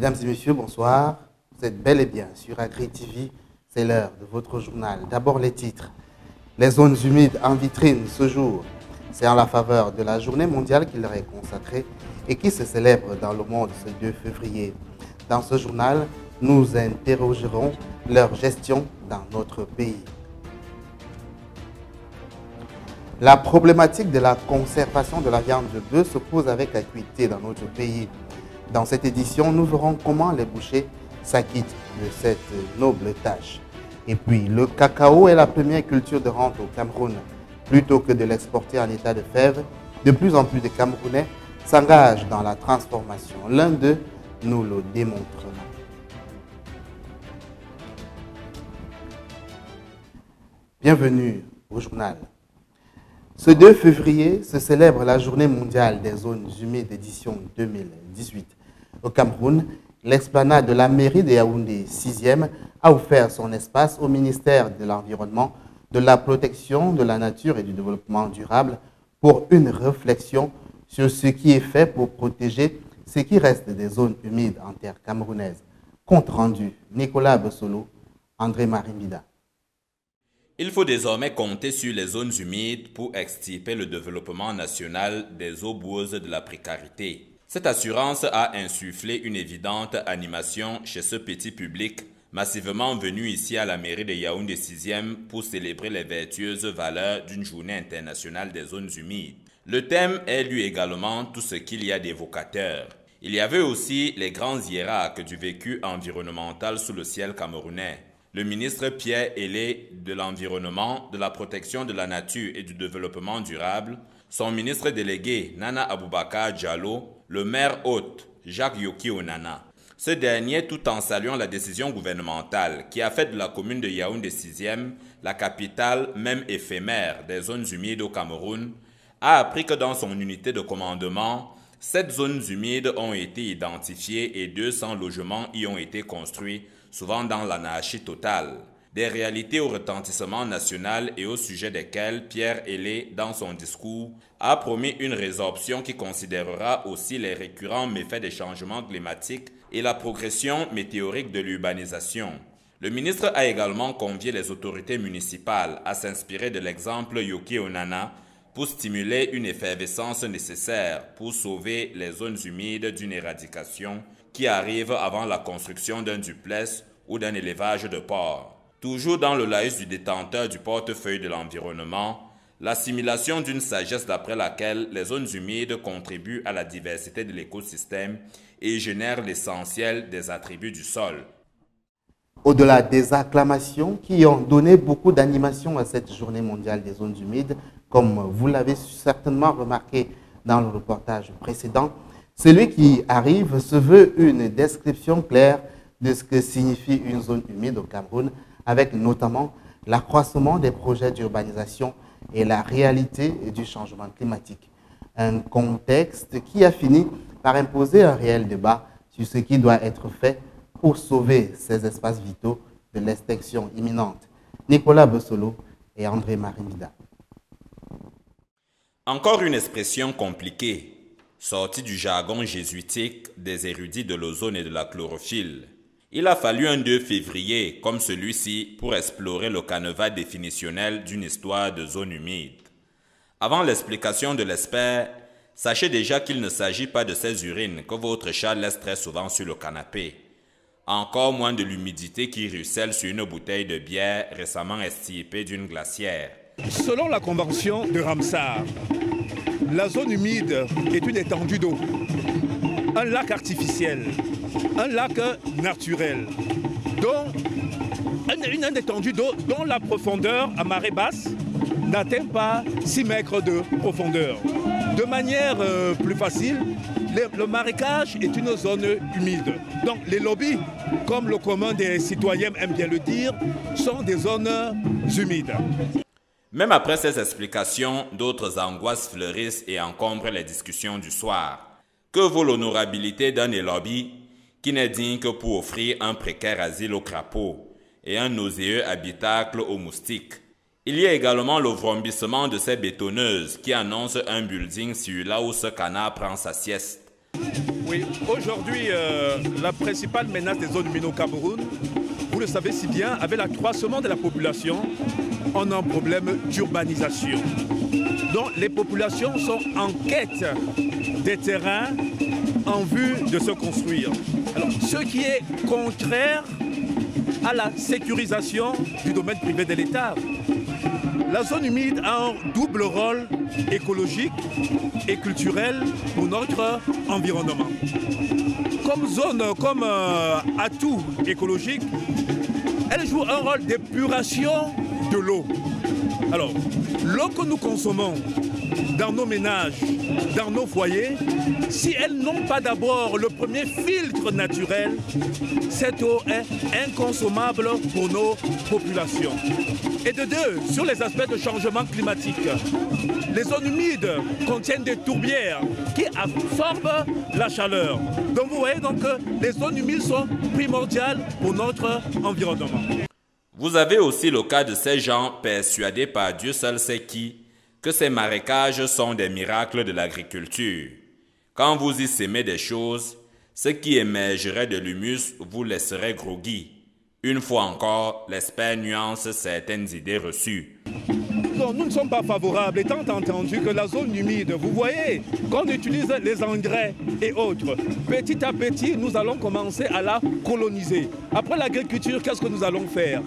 Mesdames et messieurs, bonsoir. Vous êtes bel et bien sur Agri TV. C'est l'heure de votre journal. D'abord les titres. Les zones humides en vitrine ce jour. C'est en la faveur de la journée mondiale qui leur est consacrée et qui se célèbre dans le monde ce 2 février. Dans ce journal, nous interrogerons leur gestion dans notre pays. La problématique de la conservation de la viande de bœuf se pose avec acuité dans notre pays. Dans cette édition, nous verrons comment les bouchers s'acquittent de cette noble tâche. Et puis, le cacao est la première culture de rente au Cameroun. Plutôt que de l'exporter en état de fève, de plus en plus de Camerounais s'engagent dans la transformation. L'un d'eux nous le démontrera. Bienvenue au journal. Ce 2 février se célèbre la Journée mondiale des zones humides édition 2018. Au Cameroun, l'esplanade de la mairie de Yaoundé 6e a offert son espace au ministère de l'Environnement, de la Protection de la Nature et du Développement durable pour une réflexion sur ce qui est fait pour protéger ce qui reste des zones humides en terre camerounaise. Compte rendu, Nicolas Bossolo, André Marimbida. Il faut désormais compter sur les zones humides pour extirper le développement national des eaux boueuses de la précarité. Cette assurance a insufflé une évidente animation chez ce petit public massivement venu ici à la mairie de Yaoundé 6e pour célébrer les vertueuses valeurs d'une journée internationale des zones humides. Le thème est lui également tout ce qu'il y a d'évocateur. Il y avait aussi les grands hiérarques du vécu environnemental sous le ciel camerounais. Le ministre Pierre Ailé de l'Environnement, de la Protection de la Nature et du Développement durable, son ministre délégué Nana Aboubakar Diallo, le maire hôte Jacques Yoki Onana. Ce dernier, tout en saluant la décision gouvernementale qui a fait de la commune de Yaoundé 6e la capitale, même éphémère, des zones humides au Cameroun, a appris que dans son unité de commandement, 7 zones humides ont été identifiées et 200 logements y ont été construits, souvent dans l'anarchie totale. Des réalités au retentissement national et au sujet desquelles Pierre Ailé, dans son discours, a promis une résorption qui considérera aussi les récurrents méfaits des changements climatiques et la progression météorique de l'urbanisation. Le ministre a également convié les autorités municipales à s'inspirer de l'exemple Yoki Onana pour stimuler une effervescence nécessaire pour sauver les zones humides d'une éradication qui arrive avant la construction d'un duplex ou d'un élevage de porcs. Toujours dans le laïus du détenteur du portefeuille de l'environnement, l'assimilation d'une sagesse d'après laquelle les zones humides contribuent à la diversité de l'écosystème et génèrent l'essentiel des attributs du sol. Au-delà des acclamations qui ont donné beaucoup d'animation à cette journée mondiale des zones humides, comme vous l'avez certainement remarqué dans le reportage précédent, celui qui arrive se veut une description claire de ce que signifie une zone humide au Cameroun, avec notamment l'accroissement des projets d'urbanisation et la réalité du changement climatique. Un contexte qui a fini par imposer un réel débat sur ce qui doit être fait pour sauver ces espaces vitaux de l'extinction imminente. Nicolas Bossolo et André Marimbida. Encore une expression compliquée, sortie du jargon jésuitique des érudits de l'ozone et de la chlorophylle. Il a fallu un 2 février comme celui-ci pour explorer le canevas définitionnel d'une histoire de zone humide. Avant l'explication de l'expert, sachez déjà qu'il ne s'agit pas de ces urines que votre chat laisse très souvent sur le canapé. Encore moins de l'humidité qui ruisselle sur une bouteille de bière récemment extirpée d'une glacière. Selon la convention de Ramsar, la zone humide est une étendue d'eau, un lac artificiel, un lac naturel, dont une étendue d'eau dont la profondeur à marée basse n'atteint pas 6 mètres de profondeur. De manière plus facile, le marécage est une zone humide. Donc les lobbies, comme le commun des citoyens aime bien le dire, sont des zones humides. Même après ces explications, d'autres angoisses fleurissent et encombrent les discussions du soir. Que vaut l'honorabilité d'un lobby qui n'est digne que pour offrir un précaire asile aux crapauds et un nauséeux habitacle aux moustiques? Il y a également le vrombissement de ces bétonneuses qui annoncent un building sur là où ce canard prend sa sieste. Oui, aujourd'hui, la principale menace des zones humides au Cameroun, vous le savez si bien, avec l'accroissement de la population, on a un problème d'urbanisation. Donc les populations sont en quête des terrains en vue de se construire. Alors, ce qui est contraire à la sécurisation du domaine privé de l'État. La zone humide a un double rôle écologique et culturel pour notre environnement. Comme atout écologique, elle joue un rôle d'épuration de l'eau. Alors, l'eau que nous consommons dans nos ménages, dans nos foyers, si elles n'ont pas d'abord le premier filtre naturel, cette eau est inconsommable pour nos populations. Et de deux, sur les aspects de changement climatique, les zones humides contiennent des tourbières qui absorbent la chaleur. Donc vous voyez donc que les zones humides sont primordiales pour notre environnement. Vous avez aussi le cas de ces gens persuadés par Dieu seul sait qui que ces marécages sont des miracles de l'agriculture. Quand vous y sémez des choses, ce qui émergerait de l'humus vous laisserait groggy. Une fois encore, l'expert nuance certaines idées reçues. Non, nous ne sommes pas favorables, étant entendu que la zone humide, vous voyez, quand on utilise les engrais et autres, petit à petit, nous allons commencer à la coloniser. Après l'agriculture, qu'est-ce que nous allons faire?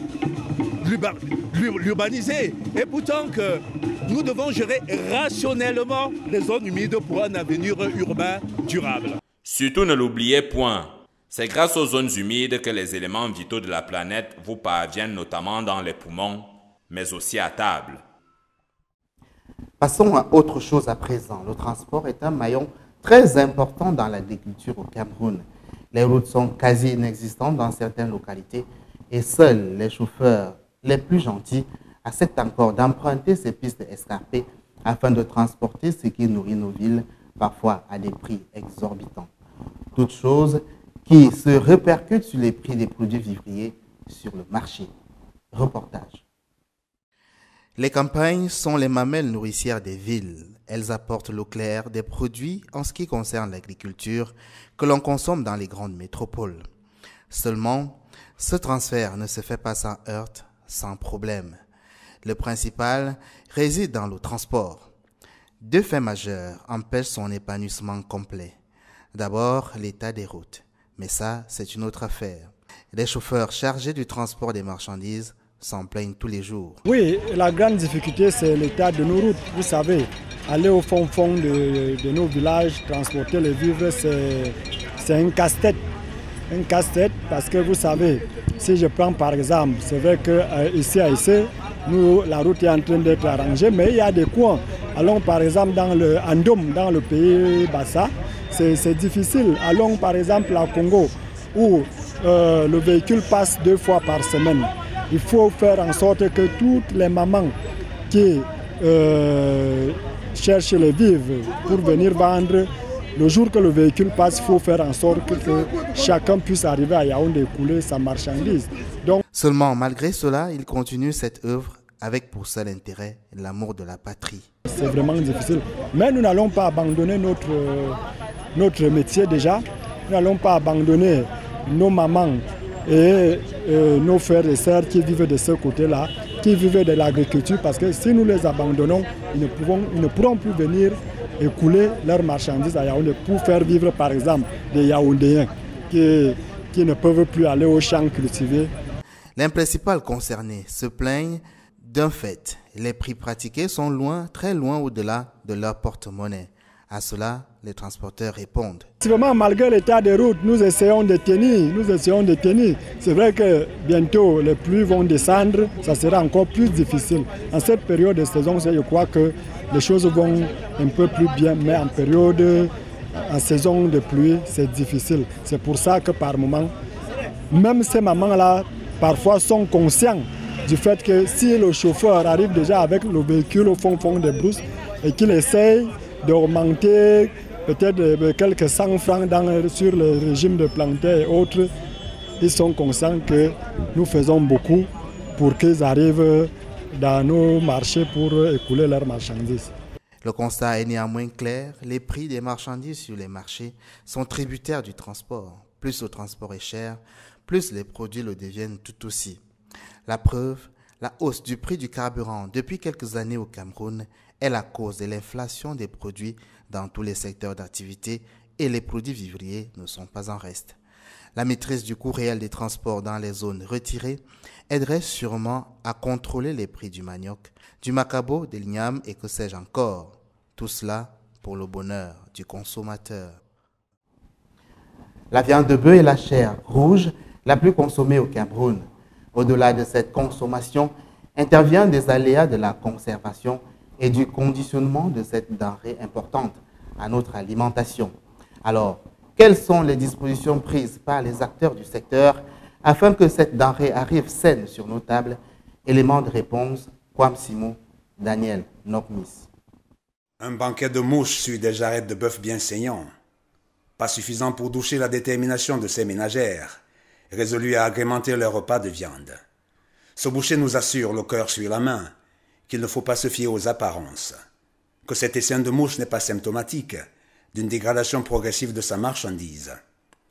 L'urbaniser. Et pourtant que nous devons gérer rationnellement les zones humides pour un avenir urbain durable. Surtout ne l'oubliez point, c'est grâce aux zones humides que les éléments vitaux de la planète vous parviennent notamment dans les poumons, mais aussi à table. Passons à autre chose à présent. Le transport est un maillon très important dans l'agriculture au Cameroun. Les routes sont quasi inexistantes dans certaines localités et seuls les chauffeurs les plus gentils acceptent encore d'emprunter ces pistes escarpées afin de transporter ce qui nourrit nos villes, parfois à des prix exorbitants. Toutes choses qui se répercutent sur les prix des produits vivriers sur le marché. Reportage. Les campagnes sont les mamelles nourricières des villes. Elles apportent l'eau claire des produits en ce qui concerne l'agriculture que l'on consomme dans les grandes métropoles. Seulement, ce transfert ne se fait pas sans heurts, sans problème. Le principal réside dans le transport. Deux faits majeurs empêchent son épanouissement complet. D'abord, l'état des routes. Mais ça, c'est une autre affaire. Les chauffeurs chargés du transport des marchandises s'en plaignent tous les jours. Oui, la grande difficulté, c'est l'état de nos routes. Vous savez, aller au fond de nos villages, transporter les vivres, c'est un casse-tête. Un casse-tête parce que vous savez, si je prends par exemple, c'est vrai qu'ici à Issé, la route est en train d'être arrangée, mais il y a des coins. Allons par exemple dans le Andom, dans le pays Bassa, c'est difficile. Allons par exemple à Congo, où le véhicule passe 2 fois par semaine. Il faut faire en sorte que toutes les mamans qui cherchent les vivres pour venir vendre, le jour que le véhicule passe, il faut faire en sorte que chacun puisse arriver à Yaoundé et couler sa marchandise. Donc, seulement, malgré cela, il continue cette œuvre avec pour seul intérêt l'amour de la patrie. C'est vraiment difficile. Mais nous n'allons pas abandonner notre métier déjà. Nous n'allons pas abandonner nos mamans et nos frères et sœurs qui vivent de ce côté-là, qui vivent de l'agriculture, parce que si nous les abandonnons, ils ne pourront plus venir écouler leurs marchandises à Yaoundé pour faire vivre par exemple des Yaoundéens qui ne peuvent plus aller aux champs cultivés. Les principaux concernés se plaignent d'un fait. Les prix pratiqués sont loin, très loin au-delà de leur porte-monnaie. À cela, les transporteurs répondent. Effectivement, malgré l'état des routes, nous essayons de tenir. C'est vrai que bientôt les pluies vont descendre, ça sera encore plus difficile. En cette période de saison, je crois que les choses vont un peu plus bien, mais en saison de pluie, c'est difficile. C'est pour ça que par moment, même ces mamans-là, parfois sont conscients du fait que si le chauffeur arrive déjà avec le véhicule au fond des brousses et qu'il essaye d'augmenter peut-être quelques 100 francs sur le régime de planter et autres, ils sont conscients que nous faisons beaucoup pour qu'ils arrivent dans nos marchés pour écouler leurs marchandises. Le constat est néanmoins clair, les prix des marchandises sur les marchés sont tributaires du transport. Plus le transport est cher, plus les produits le deviennent tout aussi. La preuve, la hausse du prix du carburant depuis quelques années au Cameroun est la cause de l'inflation des produits dans tous les secteurs d'activité et les produits vivriers ne sont pas en reste. La maîtrise du coût réel des transports dans les zones retirées aiderait sûrement à contrôler les prix du manioc, du macabo, de l'igname et que sais-je encore. Tout cela pour le bonheur du consommateur. La viande de bœuf est la chair rouge la plus consommée au Cameroun. Au-delà de cette consommation, interviennent des aléas de la conservation et du conditionnement de cette denrée importante à notre alimentation. Alors, quelles sont les dispositions prises par les acteurs du secteur afin que cette denrée arrive saine sur nos tables? Élément de réponse, Kwamsimo, Daniel Nokmis. Un banquet de mouches sur des jarrettes de bœuf bien saignants. Pas suffisant pour doucher la détermination de ces ménagères, résolues à agrémenter leur repas de viande. Ce boucher nous assure, le cœur sur la main, qu'il ne faut pas se fier aux apparences, que cet essaim de mouches n'est pas symptomatique d'une dégradation progressive de sa marchandise,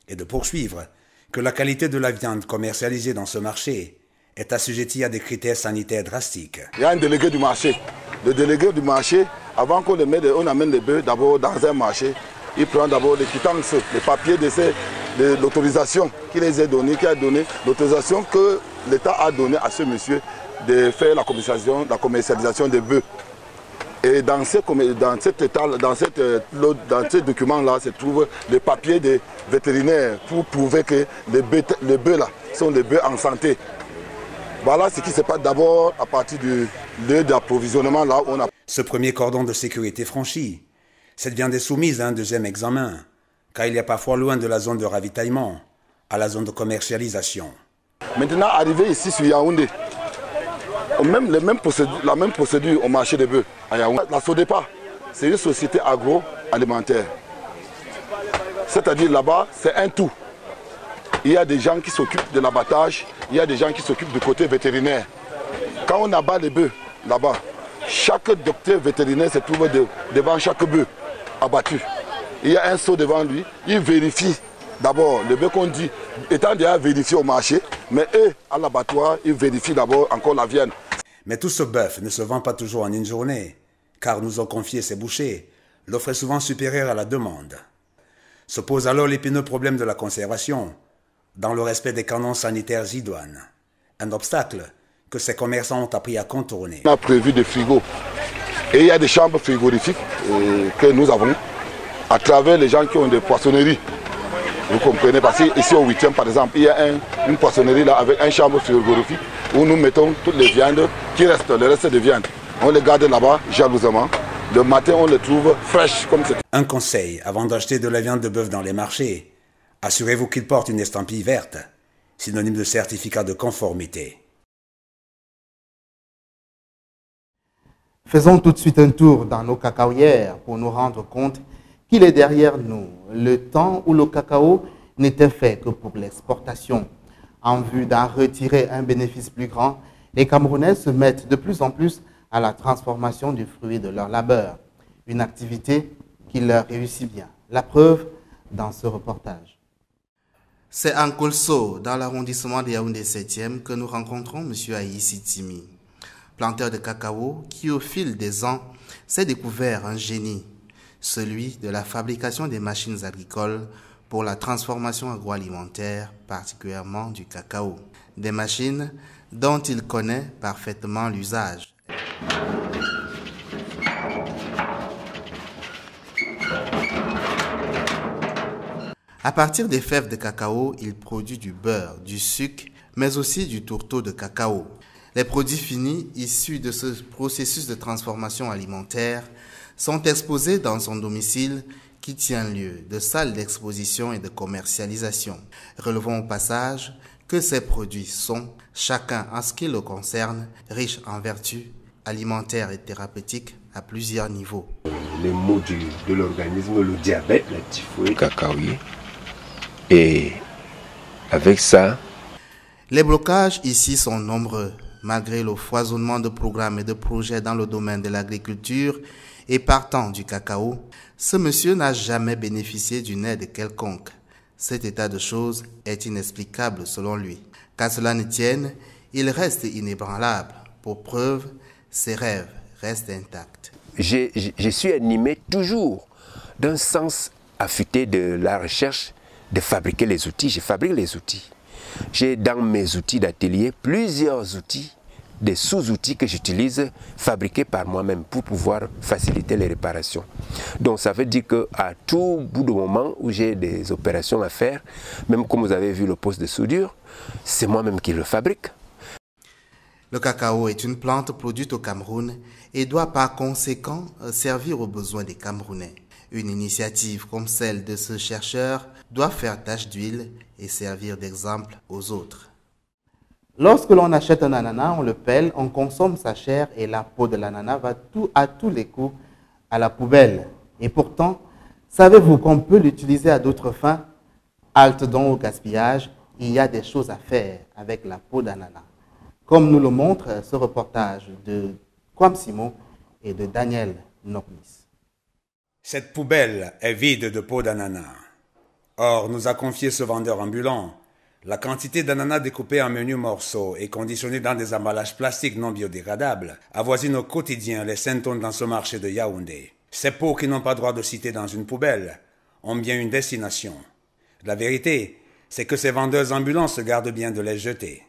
et de poursuivre que la qualité de la viande commercialisée dans ce marché est assujettie à des critères sanitaires drastiques. Il y a un délégué du marché. Le délégué du marché, avant qu'on amène les bœufs d'abord dans un marché, il prend d'abord les quittances, les papiers de l'autorisation qui les a donné, l'autorisation que l'État a donnée à ce monsieur de faire la commercialisation des bœufs. Et dans ce document-là se trouvent les papiers des vétérinaires pour prouver que les bœufs là sont des bœufs en santé. Voilà ce qui se passe d'abord à partir du lieu d'approvisionnement là où on a... Ce premier cordon de sécurité franchi, cette viande est soumise à un deuxième examen, car il y a parfois loin de la zone de ravitaillement à la zone de commercialisation. Maintenant, arrivé ici sur Yaoundé, la même procédure au marché des bœufs à Yaoundé. La Sodepa, c'est une société agroalimentaire. C'est-à-dire là-bas, c'est un tout. Il y a des gens qui s'occupent de l'abattage, il y a des gens qui s'occupent du côté vétérinaire. Quand on abat les bœufs là-bas, chaque docteur vétérinaire se trouve devant chaque bœuf abattu. Il y a un seau devant lui, il vérifie d'abord le bœuf qu'on dit, étant déjà vérifié au marché, mais eux, à l'abattoir, ils vérifient d'abord encore la viande. Mais tout ce bœuf ne se vend pas toujours en une journée, car nous ont confié ces bouchers, l'offre est souvent supérieure à la demande. Se pose alors l'épineux problème de la conservation, dans le respect des canons sanitaires idoines. Un obstacle que ces commerçants ont appris à contourner. On a prévu des frigos. Et il y a des chambres frigorifiques que nous avons à travers les gens qui ont des poissonneries. Vous comprenez, parce qu'ici au 8e par exemple, il y a une poissonnerie là avec une chambre frigorifique où nous mettons toutes les viandes qui restent, le reste des viandes. On les garde là-bas jalousement. Le matin, on les trouve fraîches comme c'est. Un conseil avant d'acheter de la viande de bœuf dans les marchés. Assurez-vous qu'il porte une estampille verte, synonyme de certificat de conformité. Faisons tout de suite un tour dans nos cacaoyères pour nous rendre compte qu'il est derrière nous le temps où le cacao n'était fait que pour l'exportation. En vue d'en retirer un bénéfice plus grand, les Camerounais se mettent de plus en plus à la transformation du fruit de leur labeur, une activité qui leur réussit bien. La preuve dans ce reportage. C'est en Kolso, dans l'arrondissement de Yaoundé 7e, que nous rencontrons M. Aïssi Timi, planteur de cacao qui, au fil des ans, s'est découvert un génie, celui de la fabrication des machines agricoles pour la transformation agroalimentaire, particulièrement du cacao. Des machines dont il connaît parfaitement l'usage. À partir des fèves de cacao, il produit du beurre, du sucre, mais aussi du tourteau de cacao. Les produits finis issus de ce processus de transformation alimentaire sont exposés dans son domicile qui tient lieu de salle d'exposition et de commercialisation. Relevons au passage que ces produits sont, chacun en ce qui le concerne, riches en vertus alimentaires et thérapeutiques à plusieurs niveaux. Les maux de l'organisme, le diabète, la typhoïde, cacaoyer. Et avec ça... Les blocages ici sont nombreux. Malgré le foisonnement de programmes et de projets dans le domaine de l'agriculture, Et partant du cacao, ce monsieur n'a jamais bénéficié d'une aide quelconque. Cet état de choses est inexplicable selon lui. Qu'à cela ne tienne, il reste inébranlable. Pour preuve, ses rêves restent intacts. Je suis animé toujours d'un sens affûté de la recherche de fabriquer les outils. Je fabrique les outils. J'ai dans mes outils d'atelier plusieurs outils, des sous-outils que j'utilise fabriqués par moi-même pour pouvoir faciliter les réparations. Donc ça veut dire qu'à tout bout de moment où j'ai des opérations à faire, même comme vous avez vu le poste de soudure, c'est moi-même qui le fabrique. Le cacao est une plante produite au Cameroun et doit par conséquent servir aux besoins des Camerounais. Une initiative comme celle de ce chercheur doit faire tache d'huile et servir d'exemple aux autres. Lorsque l'on achète un ananas, on le pèle, on consomme sa chair et la peau de l'ananas va à tous les coups à la poubelle. Et pourtant, savez-vous qu'on peut l'utiliser à d'autres fins? Halte donc au gaspillage, il y a des choses à faire avec la peau d'ananas. Comme nous le montre ce reportage de Kwam Simon et de Daniel Nokmis. Cette poubelle est vide de peau d'ananas. Or, nous a confié ce vendeur ambulant la quantité d'ananas découpés en menus morceaux et conditionnés dans des emballages plastiques non biodégradables avoisinent au quotidien les 5 tonnes dans ce marché de Yaoundé. Ces peaux qui n'ont pas droit de citer dans une poubelle ont bien une destination. La vérité, c'est que ces vendeurs ambulants se gardent bien de les jeter.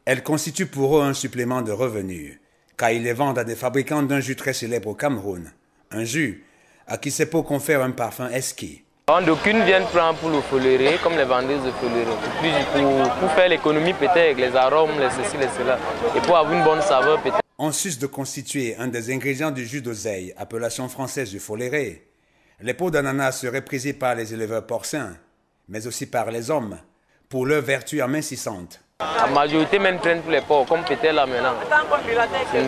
Elles constituent pour eux un supplément de revenus, car ils les vendent à des fabricants d'un jus très célèbre au Cameroun, un jus à qui ces peaux confèrent un parfum exquis. D'aucunes viennent prendre pour le foléré, comme les vendeuses de foléré, pour faire l'économie peut-être, les arômes, les ceci, les cela, et pour avoir une bonne saveur peut-être. En sus de constituer un des ingrédients du jus d'oseille, appellation française du foléré, les peaux d'ananas seraient prisées par les éleveurs porcins, mais aussi par les hommes, pour leur vertu amincissante. La majorité même prennent pour les porcs, comme peut-être là maintenant.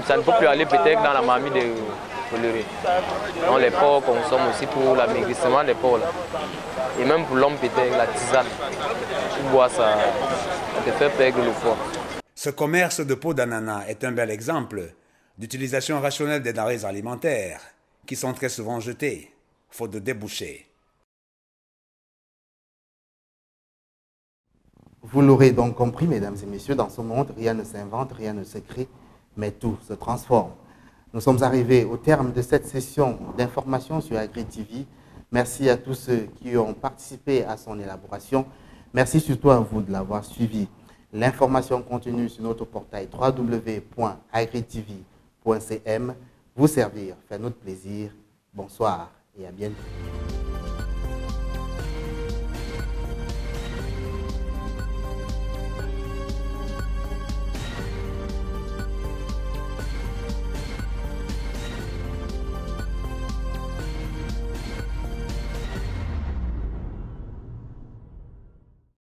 Ça ne peut plus aller peut-être dans la mamie de foléré. Donc les porcs consomment aussi pour l'amaigrissement des porcs. Là. Et même pour l'homme peut-être, la tisane. Tu bois ça, ça te fait perdre le poids. Ce commerce de peaux d'ananas est un bel exemple d'utilisation rationnelle des denrées alimentaires qui sont très souvent jetées, faute de débouchés. Vous l'aurez donc compris, mesdames et messieurs, dans ce monde, rien ne s'invente, rien ne se crée, mais tout se transforme. Nous sommes arrivés au terme de cette session d'information sur AgriTV. Merci à tous ceux qui ont participé à son élaboration. Merci surtout à vous de l'avoir suivi. L'information continue sur notre portail www.agritv.cm. Vous servir fait notre plaisir. Bonsoir et à bientôt.